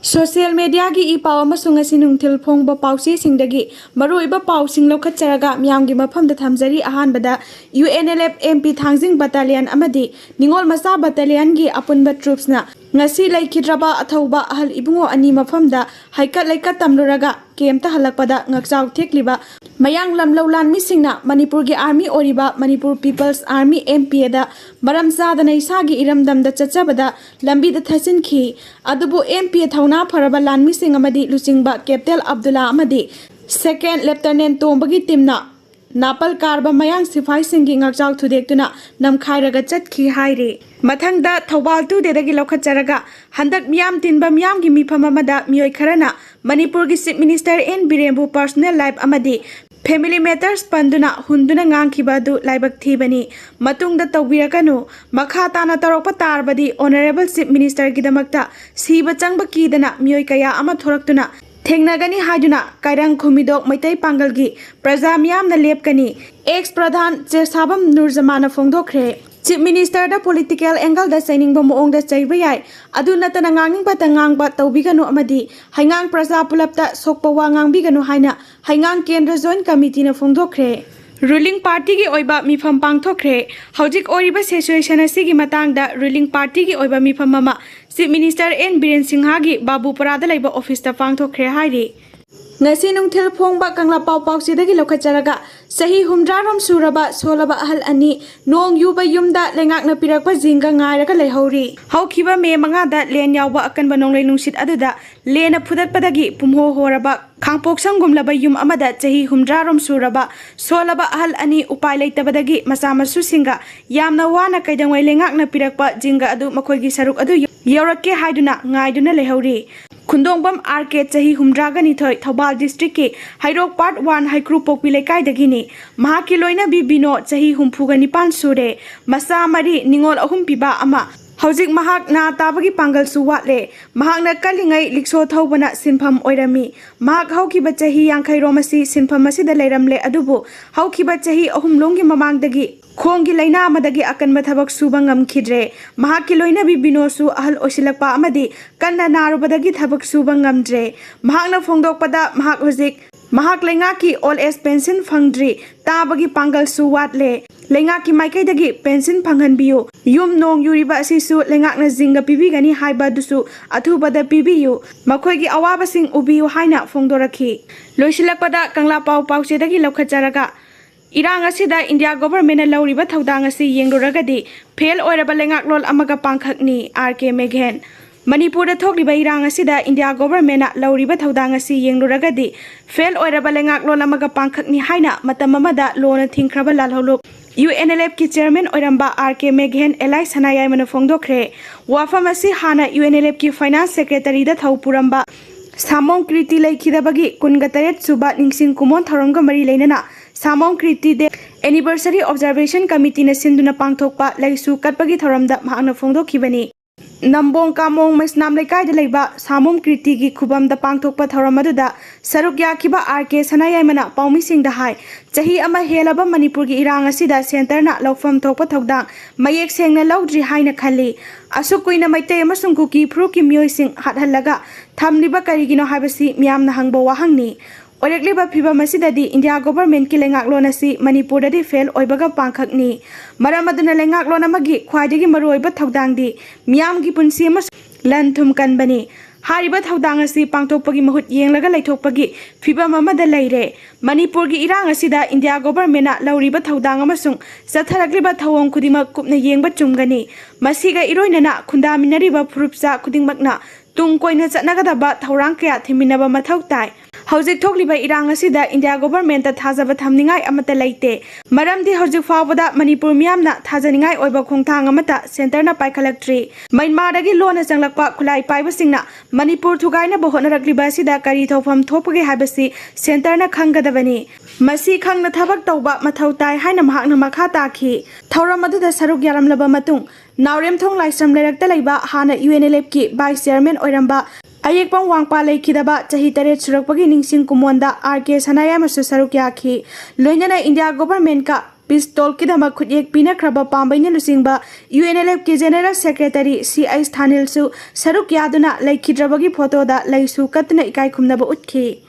Social media gi ipaw amasung asinungthil phongba pausi singdagi maruiba pausing lokhatcharaga miyamgi mafamda thamjari ahanbada UNLF MP thangjing battalion amadi ningol masa battalion gi apunba troops na ngasi laikhidraba athauba ahal ibungo ani mafamda haikat laikat tamluraga kemta halakpada ngakchau thekliba mayang lamlaulan misingna Manipur gi army oriba Manipur People's Army MP da maram sadana isagi iramdamda chachabada lambi da thasin khi adubu MP thauna faraba lan mising amadi luchingba Captain Abdullah amadi second lieutenant tombagi timna napal karba mayang sifai singi ngakchau thudektuna namkhairaga chatkhi haire mathangda thobal tu dedagi lokhacharaga handak miyam tinba miyam gi mifam amada miyoi kharana Manipur gi Chief Minister N Birembu personal life amadi Family matters panduna hunduna ngangkhiba du laibak thibani matungda tawbirakanu makha tana tarokpa tarbadi Honorable Chief Minister gidamakta siba changba kidana miyoi kaya ama thoraktuna Thengnagani haiduna kairang khumidok maitai pangalgi praja miyamna lepkani ex pradhan Chesabam Nurjamana phongthokhre Chief Minister da political angle da signing ba moong da chaiba yai adu natana nganging pata ngangba tawbiganu amadi haingang praja pulapta sokpa wa ngangbiganu haina haingang kendra joint committee na phongthokhre Ruling party gi oiba mifam pangthokhre hojik oriba situation asigi matangda ruling party gi oiba mifam mama Chief Minister N Biren Singha gi babu parada laiba office ta pangthokhre hairi ngasi nungthil phongba kangla pau pau sidagi lokhacharaga sahi humdrarom suraba solaba ahal ani nong yuba yumda lengakna pirakpa jinga ngairaga leihori haukhiba me manga da len yawba akanba nonglei nungsit aduda lena phudatpadagi pumho horaba khangpoksang gumlaba yum amada sahi humdrarom suraba solaba ahal ani upai leitabadagi masamasu singa yamna wana kaidangwai lengakna pirakpa jinga adu makhoigi saruk adu yawrakke haiduna ngaiduna leihori Khundongbam RK chahi humdraga nithoi Thobal district ke Hairok part 1 Haikru Pokpi lekai dagini mahaki loina bi bino chahi humpuga nipan sure masa mari ningol ahum piba ama Hojik mahak na tabagi pangal su watle mahak na kalingai likso thobana sinpham oirami mahak haukiba chahi yangkhai romasi sinpham asida leiramle adubu haukiba chahi ahum longi mamangdagi khongi laina amadagi akanba thabak suba ngamkhidre mahak loina bi binosu ahal osilakpa amadi kanna narubadagi thabak suba ngamdre mahak na phongdokpada mahak hojik mahak lenga ki all age pension phangdri tabagi pangal su watle lenga ki maikai dagi pension phanghan biyu yum nong yuriba asisu lenga na jinga pibigani haiba dusu athubada pibiyu makhoi gi awaba sing ubiyu haina phongdoraki loisilakpada kangla pau pau sedagi lokhacharaga Irang asida India government na lauriba thaudang asi yengruragadi fail oiraba lengak lol amaga pangkhakni RK Meghen Manipur da thokliba irang asida India government na lauriba thaudang asi yengruragadi fail oiraba lengak lol amaga pangkhakni haina matam amada lona thingkhraba lalholuk UNLF ki chairman oiramba RK Meghen Elai Sanayai mana phongthokhre wafam asi hana UNLF ki finance secretary da thawpuramba Samong kriti laikhidabagi kungatare suba ningsing kumon tharomga mari leinana Samong kriti de anniversary observation committee na sinduna pangthokpa laisu katpagi thoramda mahana phongdokhibani Nambong kamong masnam lekai da leiba Samong kriti gi khubam da pangthokpa thoramadda saruk yakhiba RK Sanayai mana paumi sing da hai chahi ama helaba Manipur gi irang asida center na lokfam thokpa thodang mayek sengna lawdri haina khali asuk kuina maitai amasung kuki phru ki myoi sing hathalaga thamliba karigino habasi miyamna hangbo wahangni Orekliba phiba masidadi India government ki lengak lon asi Manipur dadi fail oibaga pangkhakni maramaduna lengak lon amagi khwaidagi maroiba thodangdi miyam gi punsi mas lan thum kanbani hariba thodang asi pangthokpagi mahut yenglaga laithokpagi phiba mamada leire Manipur gi irang asida India government na lauriba thodang amasung satharakliba thawong khudima kupna yengba chumgani masiga iroinana khundaminariba phurupsa khudingmakna tungkoina chatnagadaba thorang kya thiminaba mathau tai Hojik thokliba irang asida India government ta thajaba thamningai amata leite maramdi hojik fawbada Manipur miyamna thajaningai oiba khongthang amata center na paikhalaktree Myanmar dagi lona changlakpa khulai paiba singna Manipur thugaina bohonaragliba sida kari thofam thopage habasi center na khangadabani masi khangna thabak tawba mathau tai haina mahakna makha takhi thauramadu da saruk yaramlaba matung naurem thong laisam lerakta leiba hana UNLF ki vice chairman oiramba Ayekpang wangpa laikhidaba chahi taret surakpagi ningsing kumonda RK Sanayai masu saruk yakhi loinana India government ka pistol kidama khutjek pinakraba pambaina luchingba UNLF ki General Secretary CH Thanil su saruk yaduna laikhidrabagi photo da laisu katna ikai khumnaba utki